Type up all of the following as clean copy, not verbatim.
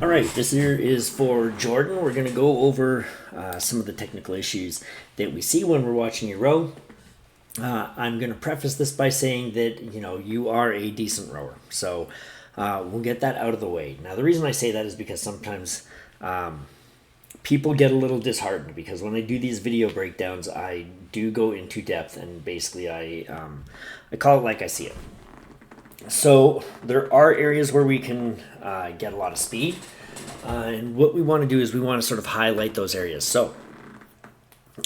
All right, this here is for Jordan. We're going to go over some of the technical issues that we see when we're watching your row. I'm going to preface this by saying that you are a decent rower, so we'll get that out of the way. Now, the reason I say that is because sometimes people get a little disheartened because when I do these video breakdowns, I do go into depth and basically I call it like I see it. So there are areas where we can get a lot of speed, and what we want to do is we want to sort of highlight those areas. So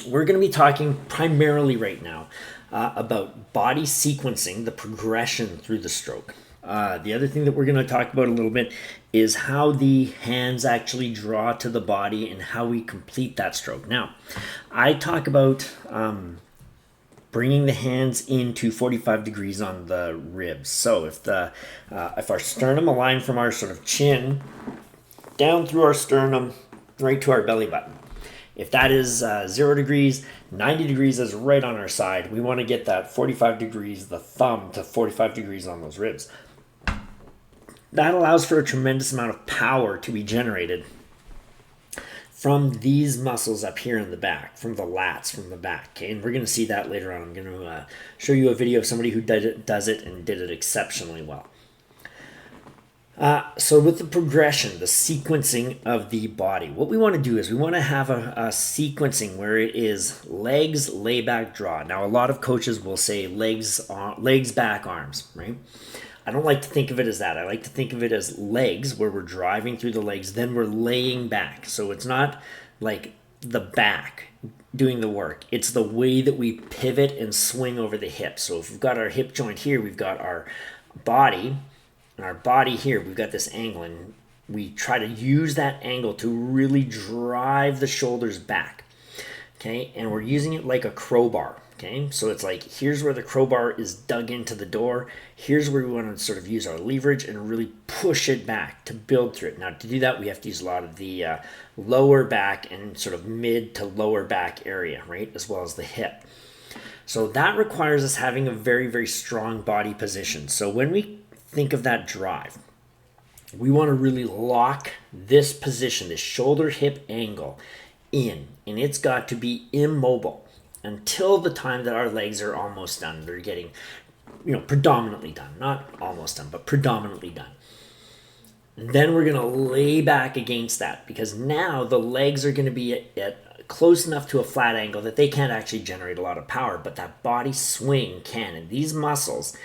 we're going to be talking primarily right now about body sequencing, the progression through the stroke. The other thing that we're going to talk about a little bit is how the hands actually draw to the body and how we complete that stroke. Now, I talk about bringing the hands into 45 degrees on the ribs. So if our sternum aligned from our sort of chin down through our sternum right to our belly button. If that is 0 degrees, 90 degrees is right on our side. We want to get that 45 degrees, the thumb to 45 degrees on those ribs. That allows for a tremendous amount of power to be generated from these muscles up here in the back, from the lats, from the back. Okay? And we're going to see that later on. I'm going to show you a video of somebody who does it and did it exceptionally well. So with the progression, the sequencing of the body, what we want to do is we want to have a sequencing where it is legs, lay back, draw. Now, a lot of coaches will say legs, back, arms, right? I don't like to think of it as that. I like to think of it as legs, where we're driving through the legs, then we're laying back. So it's not like the back doing the work. It's the way that we pivot and swing over the hips. So if we've got our hip joint here, we've got our body, and our body here, we've got this angle, and we try to use that angle to really drive the shoulders back. Okay, and we're using it like a crowbar. Okay, so it's like here's where the crowbar is dug into the door. Here's where we want to sort of use our leverage and really push it back to build through it. Now, to do that, we have to use a lot of the lower back and sort of mid to lower back area, right, as well as the hip. So that requires us having a very, very strong body position. So when we think of that drive, we want to really lock this position, this shoulder hip angle in, and it's got to be immobile until the time that our legs are almost done. They're getting, predominantly done. Not almost done, but predominantly done. Then we're going to lay back against that because now the legs are going to be at close enough to a flat angle that they can't actually generate a lot of power, but that body swing can. And these muscles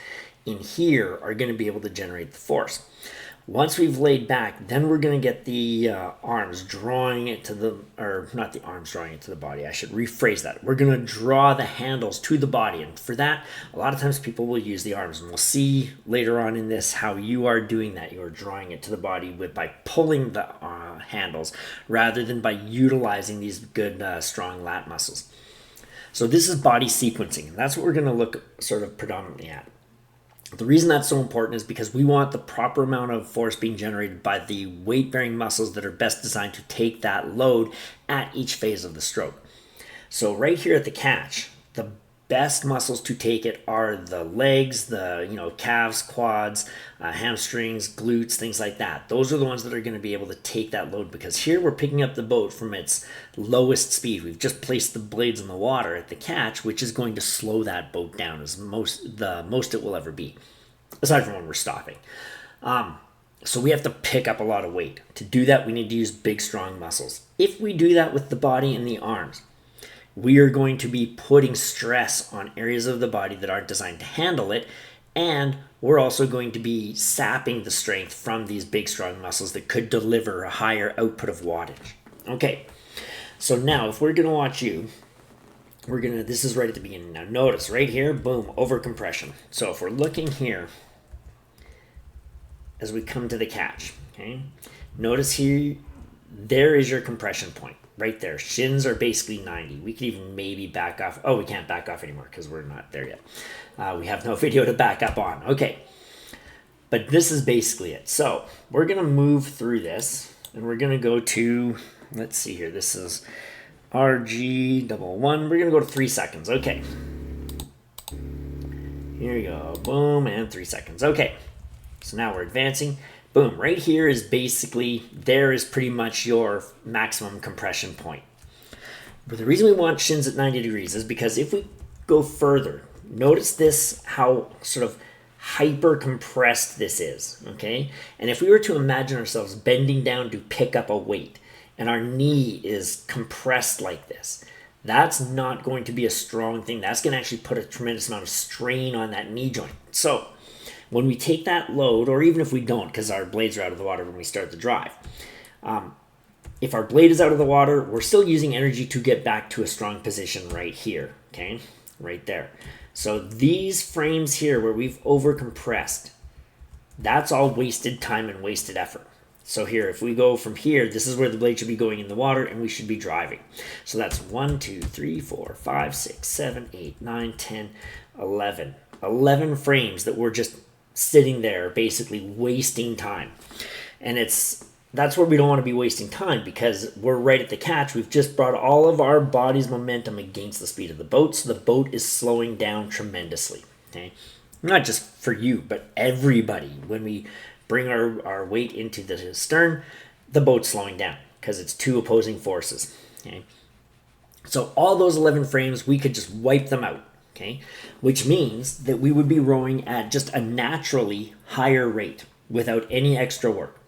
in here are going to be able to generate the force. Once we've laid back, then we're going to get the arms drawing it to the, or not the arms drawing it to the body. I should rephrase that. We're going to draw the handles to the body. And for that, a lot of times people will use the arms. And we'll see later on in this how you are doing that. You are drawing it to the body by pulling the handles rather than by utilizing these good, strong lat muscles. So this is body sequencing. And that's what we're going to look sort of predominantly at. The reason that's so important is because we want the proper amount of force being generated by the weight-bearing muscles that are best designed to take that load at each phase of the stroke. So right here at the catch, the best muscles to take it are the legs, the calves, quads, hamstrings, glutes, things like that. Those are the ones that are going to be able to take that load because here we're picking up the boat from its lowest speed. We've just placed the blades in the water at the catch, which is going to slow that boat down as the most it will ever be, aside from when we're stopping. So we have to pick up a lot of weight. To do that, we need to use big, strong muscles. If we do that with the body and the arms, we are going to be putting stress on areas of the body that aren't designed to handle it, and we're also going to be sapping the strength from these big, strong muscles that could deliver a higher output of wattage. Okay, so now if we're going to watch you, this is right at the beginning. Now notice right here, boom, over compression. So if we're looking here as we come to the catch, okay, notice here, there is your compression point. Right there. Shins are basically 90. We could even maybe back off. Oh, we can't back off anymore because we're not there yet. We have no video to back up on. Okay. But this is basically it. So we're going to move through this and we're going to go to, let's see here. This is RG11. We're going to go to 3 seconds. Okay. Here we go. Boom, and 3 seconds. Okay. So now we're advancing. Boom, right here is basically, there is pretty much your maximum compression point. But the reason we want shins at 90 degrees is because if we go further, notice this, how sort of hyper compressed this is, okay? And if we were to imagine ourselves bending down to pick up a weight and our knee is compressed like this, that's not going to be a strong thing. That's going to actually put a tremendous amount of strain on that knee joint. So when we take that load, or even if we don't, because our blades are out of the water when we start the drive, if our blade is out of the water, we're still using energy to get back to a strong position right here, okay? Right there. So these frames here where we've overcompressed, that's all wasted time and wasted effort. So here, if we go from here, this is where the blade should be going in the water and we should be driving. So that's 1, 2, 3, 4, 5, 6, 7, 8, 9, 10, 11. 11 frames that we're just sitting there basically wasting time. And that's where we don't want to be wasting time, because we're right at the catch. We've just brought all of our body's momentum against the speed of the boat, so the boat is slowing down tremendously. Okay, not just for you, but everybody. When we bring our weight into the stern, the boat's slowing down because it's two opposing forces. Okay, so all those 11 frames, we could just wipe them out. Okay, which means that we would be rowing at just a naturally higher rate without any extra work,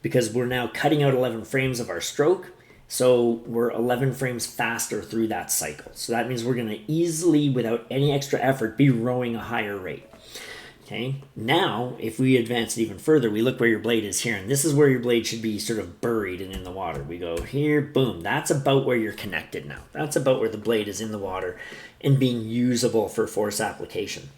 because we're now cutting out 11 frames of our stroke, so we're 11 frames faster through that cycle. So that means we're going to easily, without any extra effort, be rowing a higher rate. Okay, now if we advance it even further, we look where your blade is here, and this is where your blade should be sort of buried and in the water. We go here, boom, that's about where you're connected now. That's about where the blade is in the water and being usable for force application.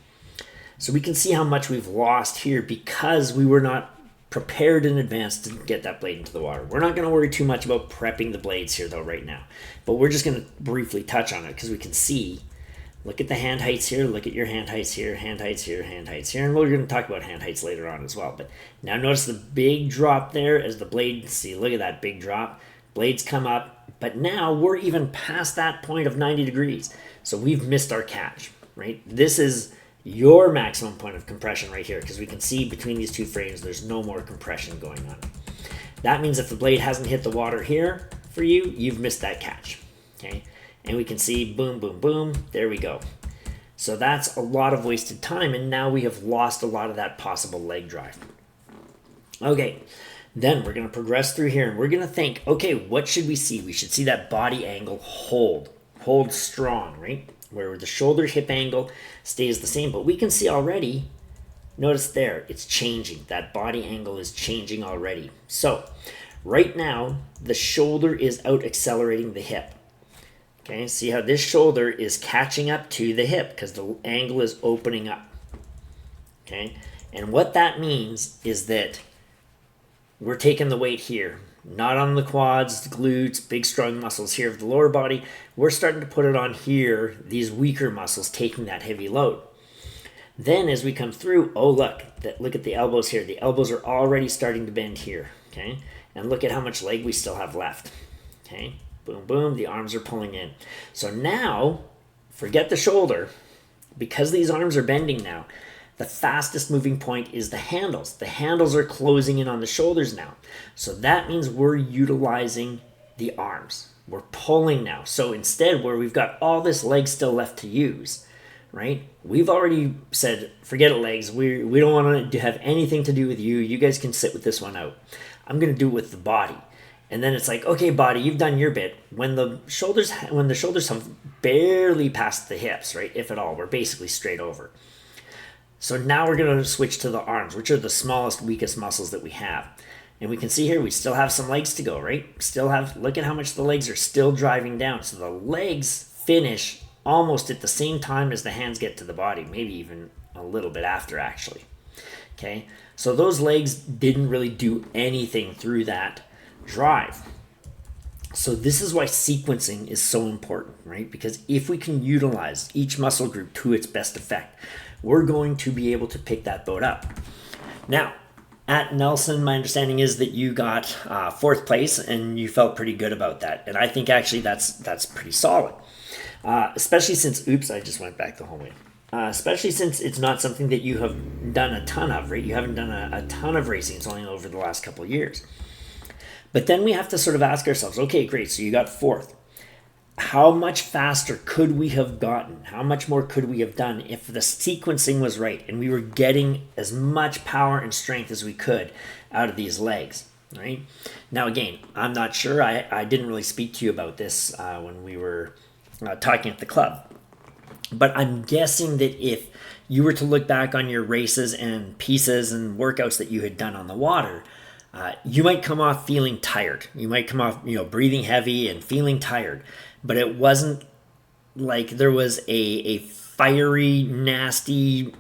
So we can see how much we've lost here because we were not prepared in advance to get that blade into the water. We're not going to worry too much about prepping the blades here though right now, but we're just going to briefly touch on it because we can see, look at the hand heights here, look at your hand heights here, hand heights here, hand heights here, and we're going to talk about hand heights later on as well. But now notice the big drop there as the blade, see, look at that big drop. Blades come up, but now we're even past that point of 90 degrees. So we've missed our catch, right? This is your maximum point of compression right here, because we can see between these two frames there's no more compression going on. That means if the blade hasn't hit the water here for you, you've missed that catch. Okay, and we can see boom, boom, boom, there we go. So that's a lot of wasted time, and now we have lost a lot of that possible leg drive. Okay, then we're going to progress through here, and we're going to think, okay, what should we see? We should see that body angle hold strong, right? Where the shoulder hip angle stays the same, but we can see already, notice there, it's changing. That body angle is changing already. So right now, the shoulder is out accelerating the hip. Okay, see how this shoulder is catching up to the hip because the angle is opening up. Okay, and what that means is that we're taking the weight here, not on the quads, the glutes, big strong muscles here of the lower body. We're starting to put it on here, these weaker muscles taking that heavy load. Then as we come through, oh look at the elbows here. The elbows are already starting to bend here, okay? And look at how much leg we still have left, okay? Boom, boom, the arms are pulling in. So now, forget the shoulder. Because these arms are bending now, the fastest moving point is the handles. The handles are closing in on the shoulders now. So that means we're utilizing the arms. We're pulling now. So instead, where we've got all this leg still left to use, right? We've already said, forget it, legs. We don't want to have anything to do with you. You guys can sit with this one out. I'm going to do it with the body. And then it's like, okay, body, you've done your bit. When the shoulders have barely past the hips, right? If at all, we're basically straight over. So now we're going to switch to the arms, which are the smallest, weakest muscles that we have. And we can see here, we still have some legs to go, right? Look at how much the legs are still driving down. So the legs finish almost at the same time as the hands get to the body, maybe even a little bit after actually. Okay, so those legs didn't really do anything through that drive. So this is why sequencing is so important, right? Because if we can utilize each muscle group to its best effect, we're going to be able to pick that boat up. Now, at Nelson, my understanding is that you got fourth place and you felt pretty good about that. And I think actually that's pretty solid. Especially since, oops, I just went back the whole way. especially since it's not something that you have done a ton of, right? You haven't done a ton of racing. It's only over the last couple of years. But then we have to sort of ask ourselves, okay, great, so you got fourth. How much faster could we have gotten? How much more could we have done if the sequencing was right and we were getting as much power and strength as we could out of these legs, right? Now, again, I'm not sure. I didn't really speak to you about this when we were talking at the club. But I'm guessing that if you were to look back on your races and pieces and workouts that you had done on the water, you might come off feeling tired. You might come off, breathing heavy and feeling tired. But it wasn't like there was a fiery, nasty,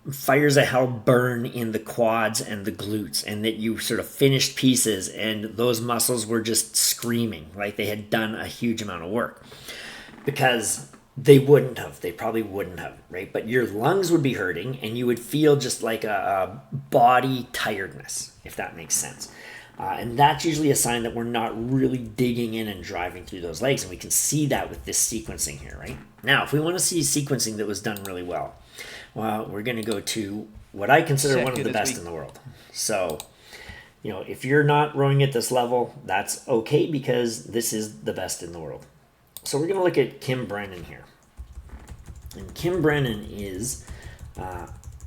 fires of hell burn in the quads and the glutes, and that you sort of finished pieces and those muscles were just screaming like they had done a huge amount of work. Because they probably wouldn't have, right? But your lungs would be hurting and you would feel just like a body tiredness, if that makes sense. And that's usually a sign that we're not really digging in and driving through those legs. And we can see that with this sequencing here, right? Now, if we want to see sequencing that was done really well, we're going to go to what I consider one of the best in the world. So, if you're not rowing at this level, that's okay, because this is the best in the world. So we're going to look at Kim Brennan here. And Kim Brennan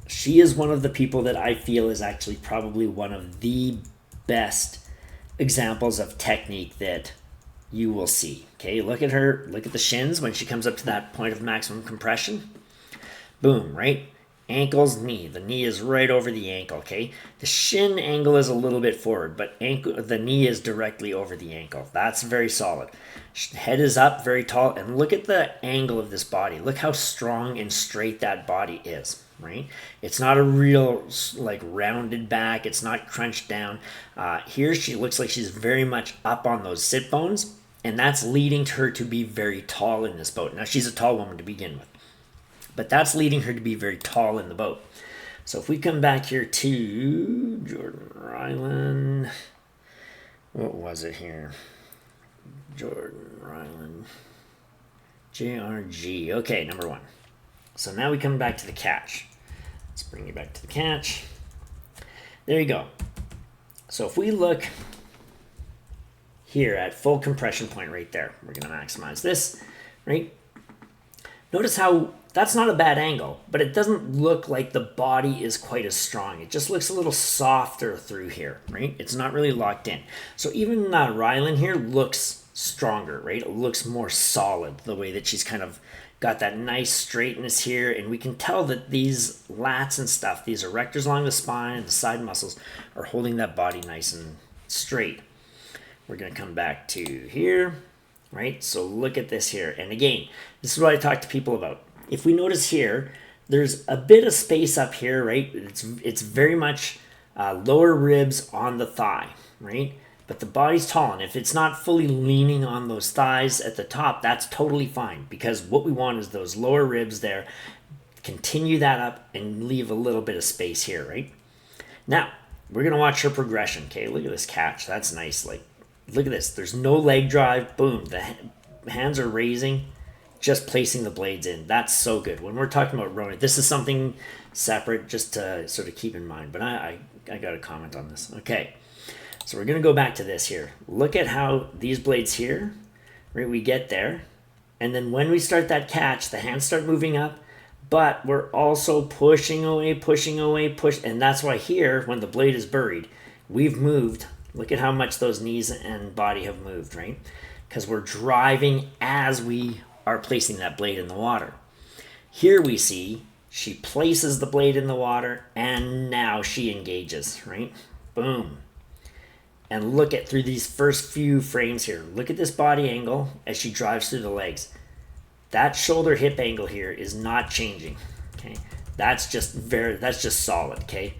she is one of the people that I feel is actually probably one of the best examples of technique that you will see. Okay, look at her, look at the shins when she comes up to that point of maximum compression. Boom, right? Ankle's knee. The knee is right over the ankle, okay? The shin angle is a little bit forward, but the knee is directly over the ankle. That's very solid. Head is up, very tall, and look at the angle of this body. Look how strong and straight that body is, right? It's not a real, rounded back. It's not crunched down. Here she looks like she's very much up on those sit bones, and that's leading her to be very tall in this boat. Now, she's a tall woman to begin with, but that's leading her to be very tall in the boat. So if we come back here to Jordan Ryland, what was it here? Jordan Ryland, JRG. Okay, number one. So now we come back to the catch. Let's bring you back to the catch. There you go. So if we look here at full compression point right there, we're going to maximize this, right? Notice how that's not a bad angle, but it doesn't look like the body is quite as strong. It just looks a little softer through here, right? It's not really locked in. So even Ryland here looks stronger, right? It looks more solid, the way that she's kind of got that nice straightness here. And we can tell that these lats and stuff, these erectors along the spine and the side muscles, are holding that body nice and straight. We're going to come back to here, right? So look at this here. And again, this is what I talk to people about. If we notice here, there's a bit of space up here, right? It's very much lower ribs on the thigh, right? But the body's tall, and if it's not fully leaning on those thighs at the top, that's totally fine, because what we want is those lower ribs there. Continue that up and leave a little bit of space here, right? Now, we're going to watch her progression, okay? Look at this catch. That's nice. Look at this. There's no leg drive. Boom. The hands are raising, just placing the blades in. That's so good. When we're talking about rowing, this is something separate just to sort of keep in mind. But I got a comment on this. Okay. So we're going to go back to this here. Look at how these blades here, right, we get there. And then when we start that catch, the hands start moving up, but we're also pushing away. And that's why here, when the blade is buried, we've moved. Look at how much those knees and body have moved, right? Because we're driving as we are placing that blade in the water. Here we see she places the blade in the water, and now she engages, right? Boom. And look at through these first few frames here. Look at this body angle as she drives through the legs. That shoulder hip angle here is not changing. Okay, that's just solid. Okay,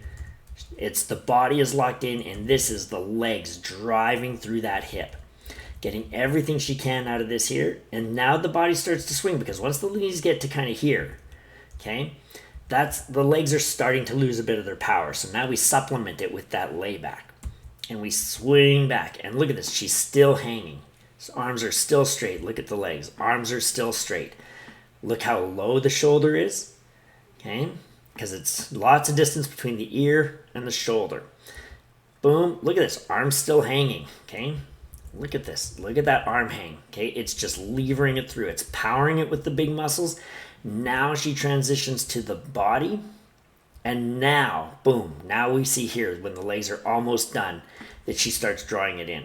it's the body is locked in, and this is the legs driving through that hip, getting everything she can out of this here. And now the body starts to swing, because once the knees get to kind of here, okay, that's the legs are starting to lose a bit of their power. So now we supplement it with that layback. And we swing back. And look at this. She's still hanging. His arms are still straight. Look at the legs. Arms are still straight. Look how low the shoulder is. okay? Because it's lots of distance between the ear and the shoulder. Boom, look at this, arm's still hanging, okay? Look at this, look at that arm hang, okay? It's just levering it through, it's powering it with the big muscles. Now she transitions to the body, and now, boom, now we see here when the legs are almost done that she starts drawing it in,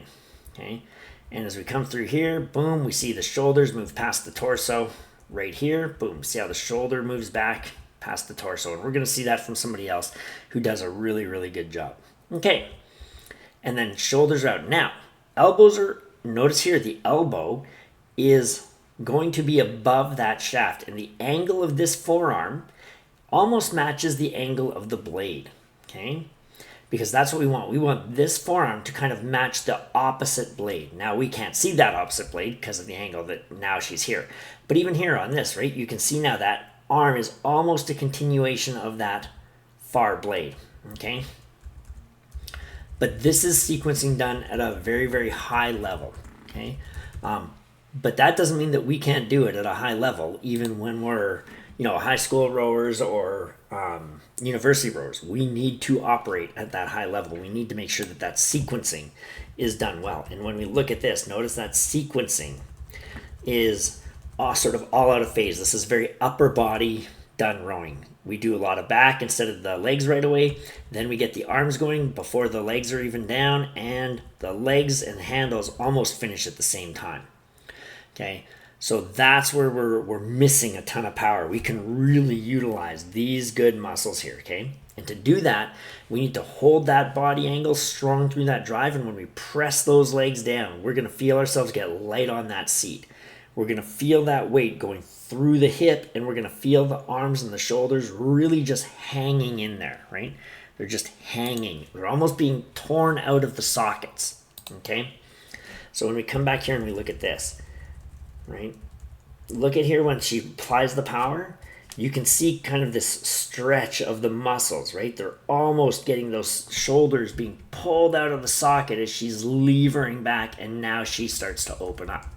okay? And as we come through here, boom, we see the shoulders move past the torso. Right here, boom, see how the shoulder moves back past the torso. And we're gonna see that from somebody else who does a really, really good job. Okay, and then shoulders out. Now, elbows are, notice here, the elbow is going to be above that shaft, and the angle of this forearm almost matches the angle of the blade, okay? Because that's what we want. We want this forearm to kind of match the opposite blade. Now, we can't see that opposite blade because of the angle that now she's here. But even here on this, right, you can see now that arm is almost a continuation of that far blade, okay? But this is sequencing done at a very, very high level, okay? But that doesn't mean that we can't do it at a high level, even when we're, high school rowers or university rowers. We need to operate at that high level. We need to make sure that that sequencing is done well. And when we look at this, notice that sequencing is sort of all out of phase. This is very upper body done rowing. We do a lot of back instead of the legs right away. Then we get the arms going before the legs are even down, and the legs and handles almost finish at the same time. Okay, so that's where we're missing a ton of power. We can really utilize these good muscles here, okay? And to do that, we need to hold that body angle strong through that drive, and when we press those legs down, we're gonna feel ourselves get light on that seat. We're gonna feel that weight going through the hip, and we're gonna feel the arms and the shoulders really just hanging in there, right? They're just hanging. They're almost being torn out of the sockets, okay? So when we come back here and we look at this, right? Look at here when she applies the power, you can see kind of this stretch of the muscles, right? They're almost getting those shoulders being pulled out of the socket as she's levering back, and now she starts to open up.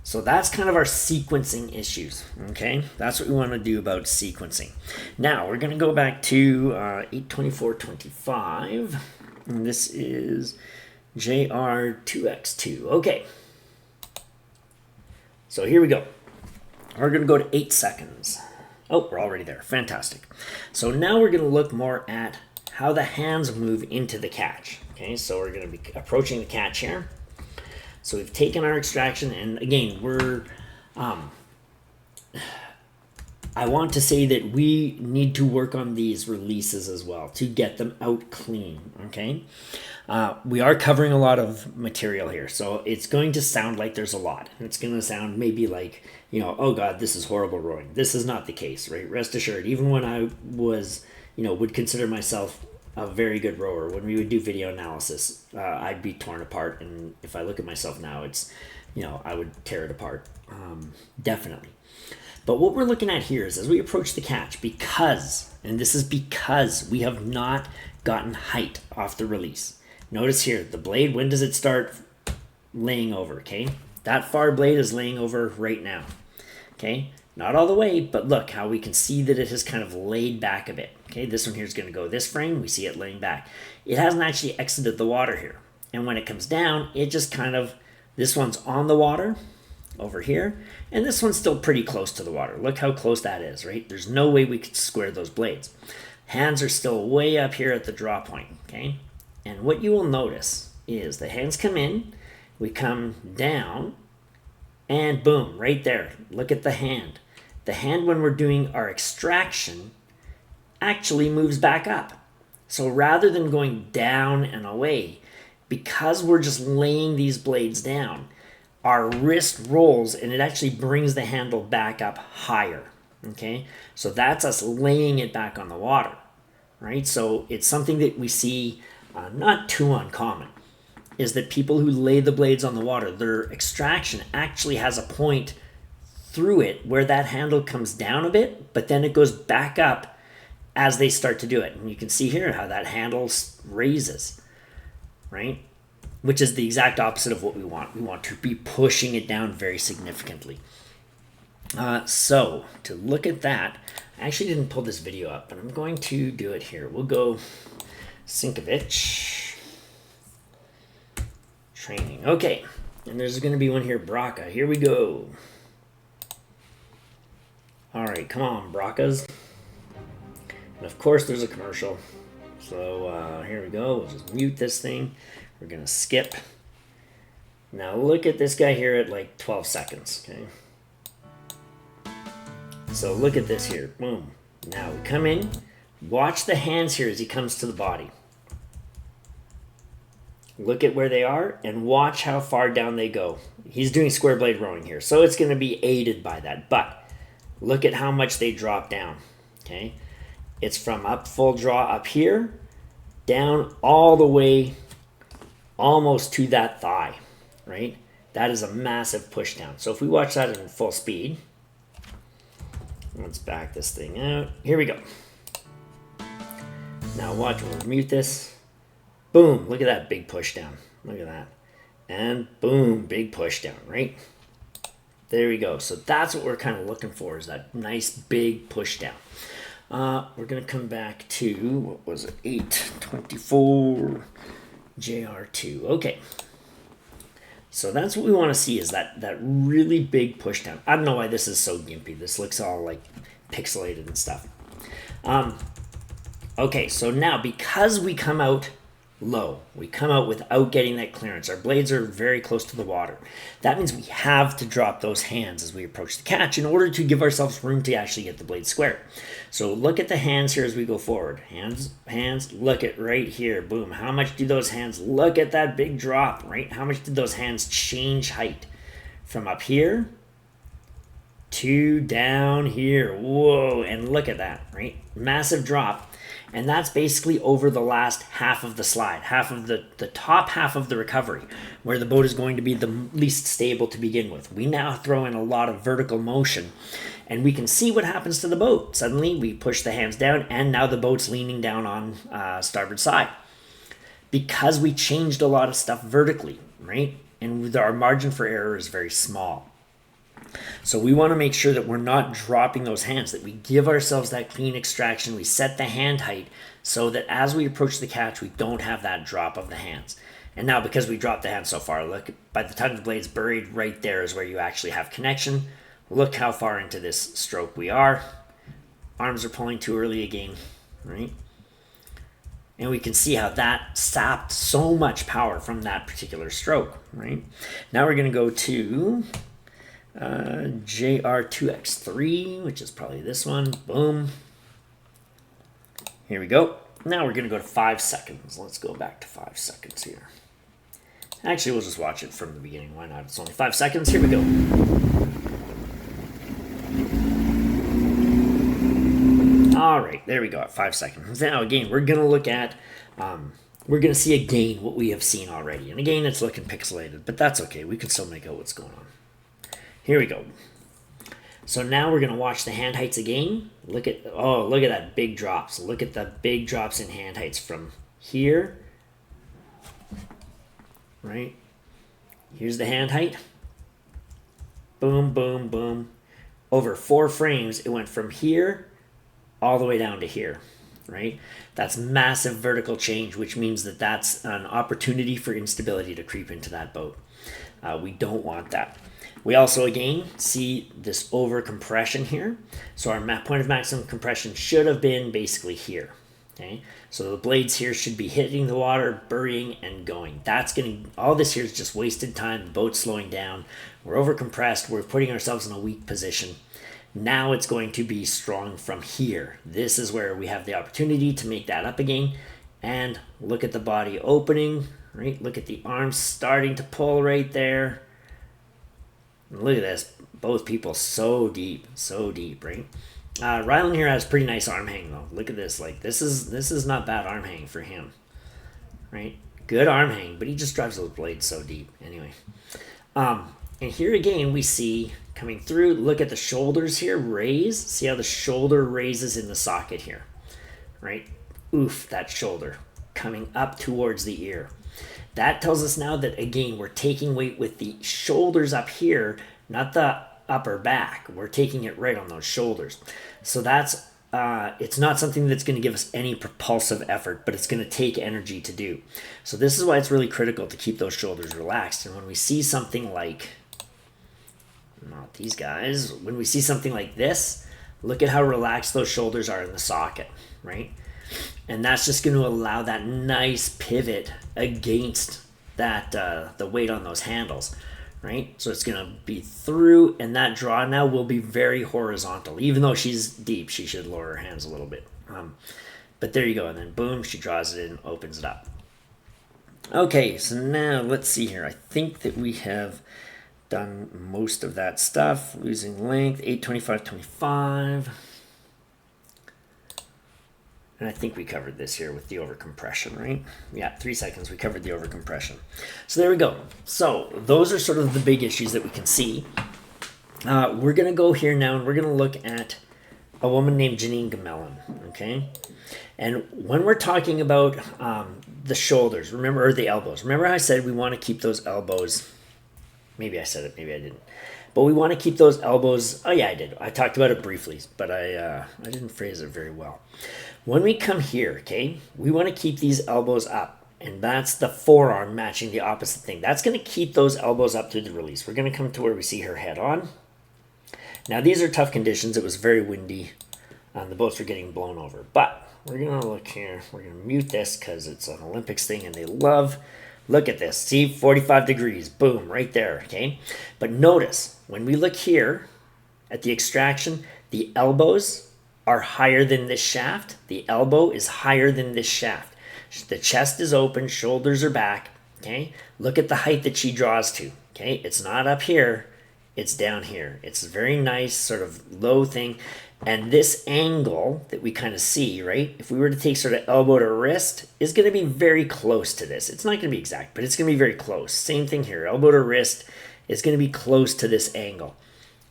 So that's kind of our sequencing issues, okay? That's what we want to do about sequencing. Now, we're going to go back to 824.25, and this is JR2X2. Okay. So here we go. We're going to go to 8 seconds. Oh, we're already there. Fantastic. So now we're going to look more at how the hands move into the catch. Okay, so we're going to be approaching the catch here. So we've taken our extraction, and again, I want to say that we need to work on these releases as well to get them out clean, okay? We are covering a lot of material here, so it's going to sound like there's a lot. It's going to sound maybe like, oh God, this is horrible rowing. This is not the case, right? Rest assured, even when I was, would consider myself a very good rower, when we would do video analysis, I'd be torn apart. And if I look at myself now, it's, I would tear it apart, definitely. But what we're looking at here is as we approach the catch, because we have not gotten height off the release. Notice here, the blade, when does it start laying over, okay? That far blade is laying over right now, okay? Not all the way, but look how we can see that it has kind of laid back a bit, okay? This one here is going to go this frame. We see it laying back. It hasn't actually exited the water here. And when it comes down, it just kind of, this one's on the water over here, and this one's still pretty close to the water. Look how close that is, right? There's no way we could square those blades. Hands are still way up here at the draw point, okay? And what you will notice is the hands come in, we come down, and boom, right there. Look at the hand. The hand, when we're doing our extraction, actually moves back up. So rather than going down and away, because we're just laying these blades down, our wrist rolls and it actually brings the handle back up higher, okay? So that's us laying it back on the water, right? So it's something that we see not too uncommon, is that people who lay the blades on the water, their extraction actually has a point through it where that handle comes down a bit, but then it goes back up as they start to do it. And you can see here how that handle raises, right? Which is the exact opposite of what we want. We want to be pushing it down very significantly. So to look at that, I actually didn't pull this video up, but I'm going to do it here. We'll go Sinkovich training. Okay, and there's going to be one here, Braca. Here we go. All right, come on, Bracas. And of course, there's a commercial. So here we go. We'll just mute this thing. We're going to skip. Now look at this guy here at like 12 seconds, okay? So look at this here, boom. Now we come in, watch the hands here as he comes to the body. Look at where they are and watch how far down they go. He's doing square blade rowing here, so it's going to be aided by that. But look at how much they drop down, okay? It's from up full draw up here, down all the way almost to that thigh, right? That is a massive push down. So if we watch that in full speed, let's back this thing out. Here we go. Now watch, we'll mute this. Boom, look at that big push down. Look at that. And boom, big push down, right? There we go. So that's what we're kind of looking for, is that nice big push down. We're going to come back to, what was it, 824 JR2. Okay. So that's what we want to see, is that really big push down. I don't know why this is so gimpy. This looks all like pixelated and stuff. Okay, so now because we come out low, we come out without getting that clearance, our blades are very close to the water. That means we have to drop those hands as we approach the catch in order to give ourselves room to actually get the blade square. So look at the hands here as we go forward. Hands, look at right here, boom. How much do those hands, look at that big drop, right? How much did those hands change height? From up here to down here, whoa, and look at that, right? Massive drop. And that's basically over the last half of the slide, half of the top half of the recovery, where the boat is going to be the least stable to begin with. We now throw in a lot of vertical motion, and we can see what happens to the boat. Suddenly, we push the hands down, and now the boat's leaning down on starboard side. Because we changed a lot of stuff vertically, right? And our margin for error is very small. So we want to make sure that we're not dropping those hands, that we give ourselves that clean extraction. We set the hand height so that as we approach the catch, we don't have that drop of the hands. And now because we dropped the hands so far, look, by the time the blade's buried, right there is where you actually have connection. Look how far into this stroke we are. Arms are pulling too early again, right? And we can see how that sapped so much power from that particular stroke, right? Now we're going to go to JR2X3, which is probably this one. Boom. Here we go. Now we're going to go to 5 seconds. Let's go back to 5 seconds here. Actually, we'll just watch it from the beginning. Why not? It's only 5 seconds. Here we go. All right, there we go at 5 seconds. Now, again, we're going to look at, we're going to see again what we have seen already. And again, it's looking pixelated, but that's okay. We can still make out what's going on. Here we go. So now we're going to watch the hand heights again. Look at that big drops. Look at the big drops in hand heights from here. Right? Here's the hand height. Boom, boom, boom. Over 4 frames, it went from here all the way down to here. Right? That's massive vertical change, which means that that's an opportunity for instability to creep into that boat. We don't want that. We also, again, see this over compression here. So our point of maximum compression should have been basically here. Okay, so the blades here should be hitting the water, burying, and going. All this here is just wasted time. The boat's slowing down. We're over compressed. We're putting ourselves in a weak position. Now it's going to be strong from here. This is where we have the opportunity to make that up again. And look at the body opening, right? Look at the arms starting to pull right there. Look at this, both people so deep, right? Ryland here has pretty nice arm hang though. Look at this, like this is not bad arm hang for him, right? Good arm hang, but he just drives those blades so deep. Anyway, and here again we see coming through. Look at the shoulders here, raise. See how the shoulder raises in the socket here, right? Oof, that shoulder coming up towards the ear. That tells us now that, again, we're taking weight with the shoulders up here, not the upper back. We're taking it right on those shoulders. So that's it's not something that's going to give us any propulsive effort, but it's going to take energy to do. So this is why it's really critical to keep those shoulders relaxed. And when we see something like, not these guys, when we see something like this, look at how relaxed those shoulders are in the socket, right? And that's just going to allow that nice pivot against that the weight on those handles, right? So it's going to be through, and that draw now will be very horizontal. Even though she's deep, she should lower her hands a little bit. But there you go, and then boom, she draws it in, opens it up. Okay, so now let's see here. I think that we have done most of that stuff. Losing length, 8:25:25. And I think we covered this here with the overcompression, right? Yeah, 3 seconds, we covered the overcompression. So there we go. So those are sort of the big issues that we can see. We're gonna go here now and we're gonna look at a woman named Janine Gamelin, okay? And when we're talking about the shoulders, remember, or the elbows, remember how I said we wanna keep those elbows, maybe I said it, maybe I didn't. But we wanna keep those elbows, oh yeah, I did. I talked about it briefly, but I didn't phrase it very well. When we come here, okay, we want to keep these elbows up, and that's the forearm matching the opposite thing. That's going to keep those elbows up through the release. We're going to come to where we see her head on. Now, these are tough conditions. It was very windy. The boats were getting blown over. But we're going to look here. We're going to mute this because it's an Olympics thing, and they love, look at this. See, 45 degrees. Boom, right there, okay? But notice, when we look here at the extraction, the elbows are higher than this shaft. The elbow is higher than this shaft. The chest is open, shoulders are back, okay? Look at the height that she draws to, okay? It's not up here, it's down here. It's a very nice sort of low thing. And this angle that we kind of see, right? If we were to take sort of elbow to wrist, is going to be very close to this. It's not going to be exact, but it's going to be very close. Same thing here, elbow to wrist is going to be close to this angle.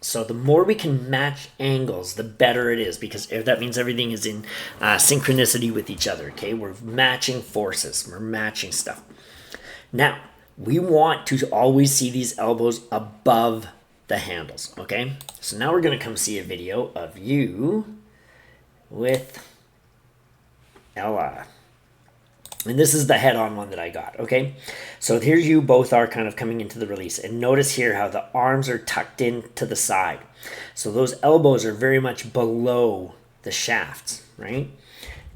So the more we can match angles, the better it is, because that means everything is in synchronicity with each other, okay? We're matching forces. We're matching stuff. Now, we want to always see these elbows above the handles, okay? So now we're going to come see a video of you with Ella. And this is the head-on one that I got, okay? So here's you both are kind of coming into the release. And notice here how the arms are tucked in to the side. So those elbows are very much below the shafts, right?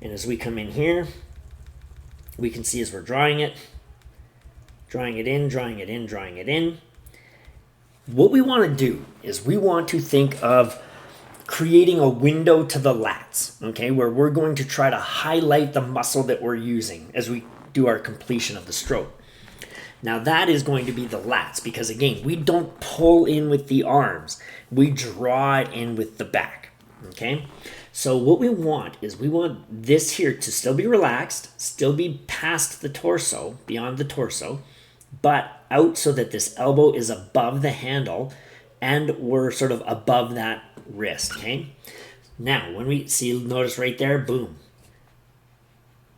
And as we come in here, we can see as we're drawing it in, drawing it in, drawing it in. What we want to do is we want to think of creating a window to the lats, okay, where we're going to try to highlight the muscle that we're using as we do our completion of the stroke. Now that is going to be the lats, because again, we don't pull in with the arms, we draw it in with the back, okay? So what we want is we want this here to still be relaxed, still be past the torso, beyond the torso, but out so that this elbow is above the handle and we're sort of above that wrist, okay? Now, when we see, notice right there, boom.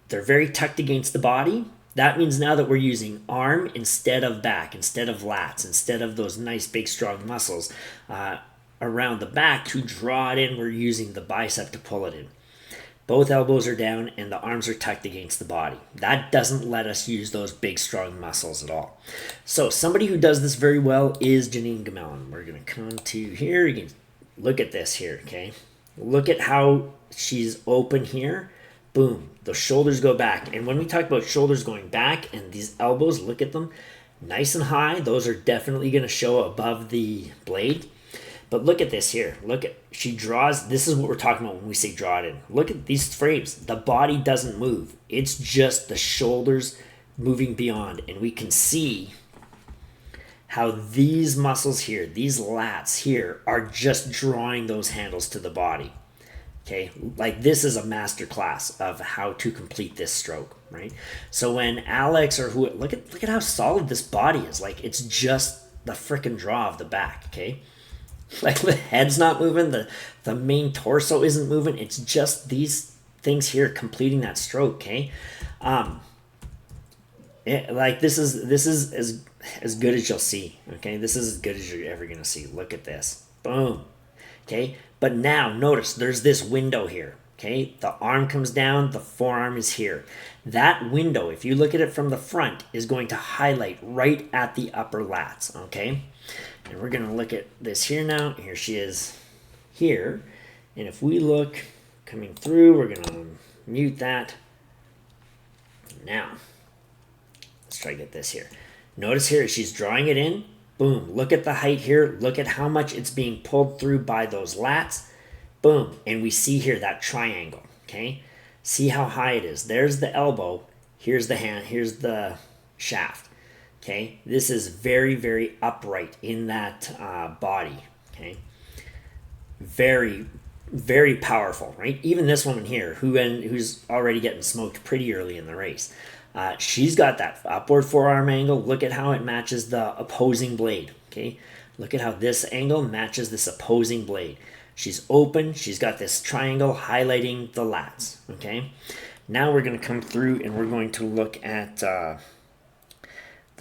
They're very tucked against the body. That means now that we're using arm instead of back, instead of lats, instead of those nice big strong muscles around the back to draw it in, we're using the bicep to pull it in. Both elbows are down and the arms are tucked against the body. That doesn't let us use those big strong muscles at all. So somebody who does this very well is Janine Gamelin. We're going to come to here. You can look at this here, okay? Look at how she's open here. Boom, the shoulders go back. And when we talk about shoulders going back and these elbows, look at them, nice and high. Those are definitely going to show above the blade. But look at this here. Look at, she draws, this is what we're talking about when we say draw it in. Look at these frames. The body doesn't move. It's just the shoulders moving beyond. And we can see how these muscles here, these lats here, are just drawing those handles to the body. Okay, like this is a master class of how to complete this stroke, right? So when Alex or who, look at how solid this body is. Like it's just the frickin' draw of the back, okay? Like the head's not moving, the main torso isn't moving. It's just these things here completing that stroke, okay? Like this is as good as you'll see, okay? This is as good as you're ever gonna see. Look at this. Boom. Okay, but now notice there's this window here. Okay, the arm comes down, the forearm is here. That window, if you look at it from the front, is going to highlight right at the upper lats. Okay, and we're going to look at this here now. Here she is here. And if we look coming through, we're going to mute that. Now, let's try to get this here. Notice here, she's drawing it in. Boom. Look at the height here. Look at how much it's being pulled through by those lats. Boom. And we see here that triangle. Okay. See how high it is. There's the elbow. Here's the hand. Here's the shaft. Okay. This is very, very upright in that body. Okay. Very, very powerful, right? Even this woman here, who's already getting smoked pretty early in the race, she's got that upward forearm angle. Look at how it matches the opposing blade. Okay, look at how this angle matches this opposing blade. She's open. She's got this triangle highlighting the lats. Okay, now we're going to come through and we're going to look at the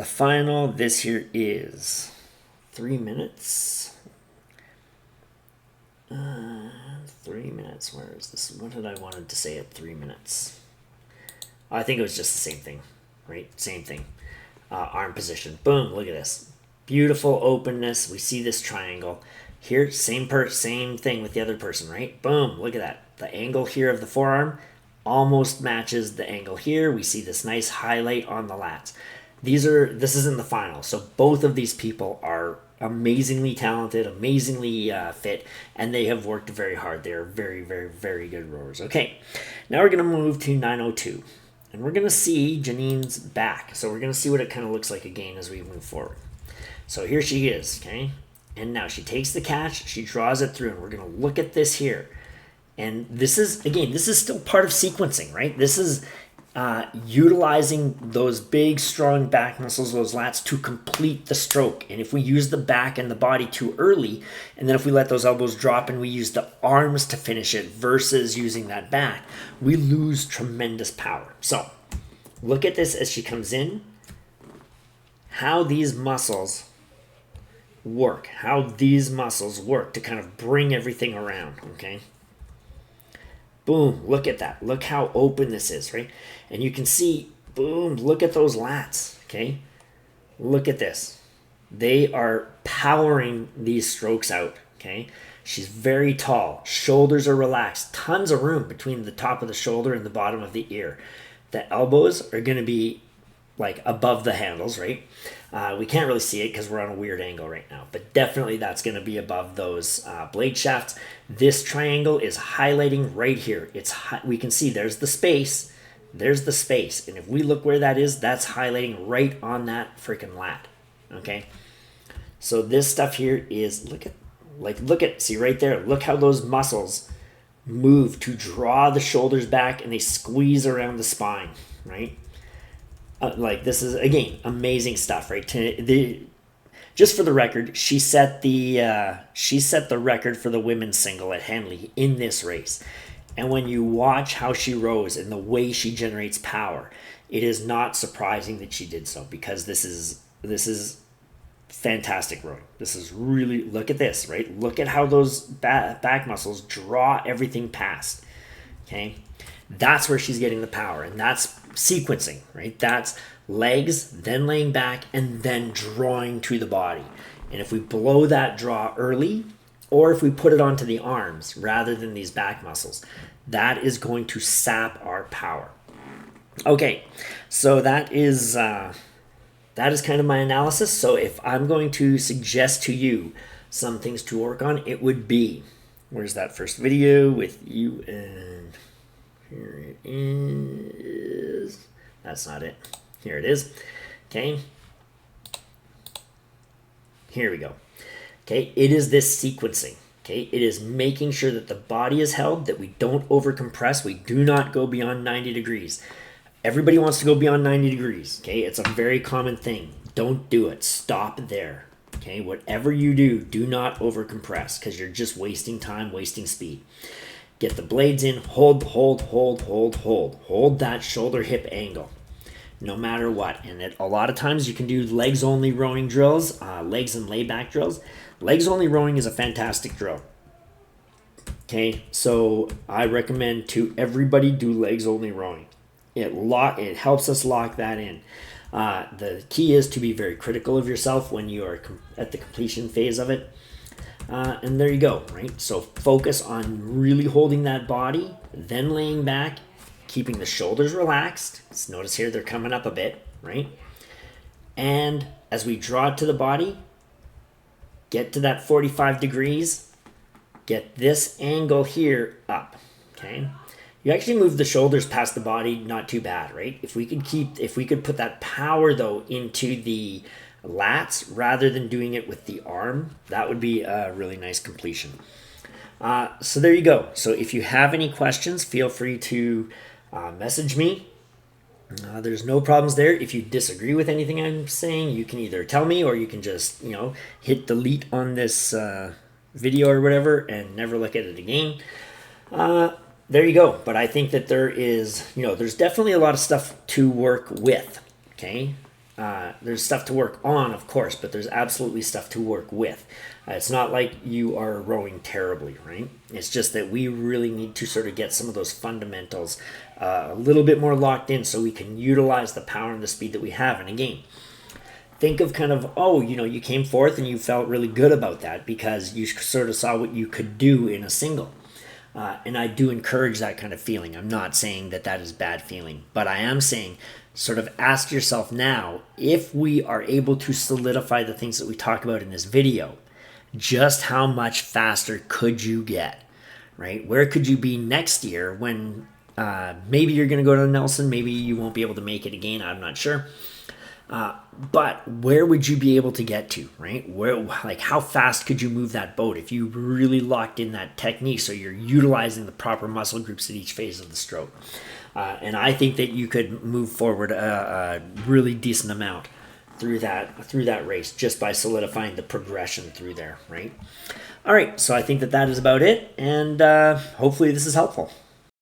final. This here is 3 minutes. 3 minutes. Where is this? What did I wanted to say at 3 minutes? I think it was just the same thing, right? Same thing. Arm position. Boom. Look at this. Beautiful openness. We see this triangle. Here, same thing with the other person, right? Boom. Look at that. The angle here of the forearm almost matches the angle here. We see this nice highlight on the lats. This is in the final. So both of these people are amazingly talented, amazingly fit, and they have worked very hard. They are very, very, very good rowers. Okay, now we're going to move to 902, and we're going to see Janine's back. So we're going to see what it kind of looks like again as we move forward. So here she is, okay? And now she takes the catch, she draws it through, and we're going to look at this here. And this is, again, this is still part of sequencing, right? This is utilizing those big, strong back muscles, those lats, to complete the stroke. And if we use the back and the body too early, and then if we let those elbows drop and we use the arms to finish it versus using that back, we lose tremendous power. So look at this as she comes in, how these muscles work, to kind of bring everything around, okay? Boom, look at that. Look how open this is, right? And you can see, boom, look at those lats, okay? Look at this. They are powering these strokes out, okay? She's very tall. Shoulders are relaxed. Tons of room between the top of the shoulder and the bottom of the ear. The elbows are going to be like above the handles, right? We can't really see it because we're on a weird angle right now, but definitely that's going to be above those blade shafts. This triangle is highlighting right here. We can see there's the space, and if we look where that is, that's highlighting right on that freaking lat. Okay, so this stuff here is see right there. Look how those muscles move to draw the shoulders back, and they squeeze around the spine, right? This is, again, amazing stuff, right? Just for the record, she set the record for the women's single at Henley in this race. And when you watch how she rows and the way she generates power, it is not surprising that she did so, because this is fantastic rowing. This is really, look at this, right? Look at how those back muscles draw everything past. Okay, that's where she's getting the power, and that's sequencing, right? That's legs, then laying back, and then drawing to the body. And if we blow that draw early, or if we put it onto the arms rather than these back muscles, that is going to sap our power. Okay, so that is kind of my analysis. So if I'm going to suggest to you some things to work on, it would be, where's that first video with you, and here it is. That's not it. Here it is. Okay. Here we go. Okay, it is this sequencing. Okay, it is making sure that the body is held, that we don't overcompress, we do not go beyond 90 degrees. Everybody wants to go beyond 90 degrees. Okay, it's a very common thing. Don't do it. Stop there. Okay, whatever you do, do not overcompress, because you're just wasting time, wasting speed. Get the blades in, hold. Hold that shoulder hip angle. no matter what. And a lot of times you can do legs only rowing drills, legs and layback drills. Legs only rowing is a fantastic drill. Okay, so I recommend to everybody do legs only rowing. It helps us lock that in. The key is to be very critical of yourself when you are at the completion phase of it. And there you go, right? So focus on really holding that body, then laying back, keeping the shoulders relaxed. Let's notice here they're coming up a bit, right? And as we draw it to the body, get to that 45 degrees, get this angle here up, okay? You actually move the shoulders past the body, not too bad, right? If we could put that power though into the lats rather than doing it with the arm, that would be a really nice completion. So there you go. So if you have any questions, feel free to message me. There's no problems there. If you disagree with anything I'm saying, you can either tell me or you can just, hit delete on this video or whatever and never look at it again. There you go. But I think that there's definitely a lot of stuff to work with. Okay. There's stuff to work on, of course, but there's absolutely stuff to work with. It's not like you are rowing terribly, right? It's just that we really need to sort of get some of those fundamentals a little bit more locked in so we can utilize the power and the speed that we have in a game. Think of kind of, you came forth and you felt really good about that because you sort of saw what you could do in a single. And I do encourage that kind of feeling. I'm not saying that that is bad feeling, but I am saying sort of ask yourself now, if we are able to solidify the things that we talk about in this video, just how much faster could you get, right? Where could you be next year when maybe you're going to go to Nelson, maybe you won't be able to make it again, I'm not sure. But where would you be able to get to, right? How fast could you move that boat if you really locked in that technique so you're utilizing the proper muscle groups at each phase of the stroke? And I think that you could move forward a really decent amount through that race just by solidifying the progression through there, right? All right, so I think that is about it, and hopefully this is helpful.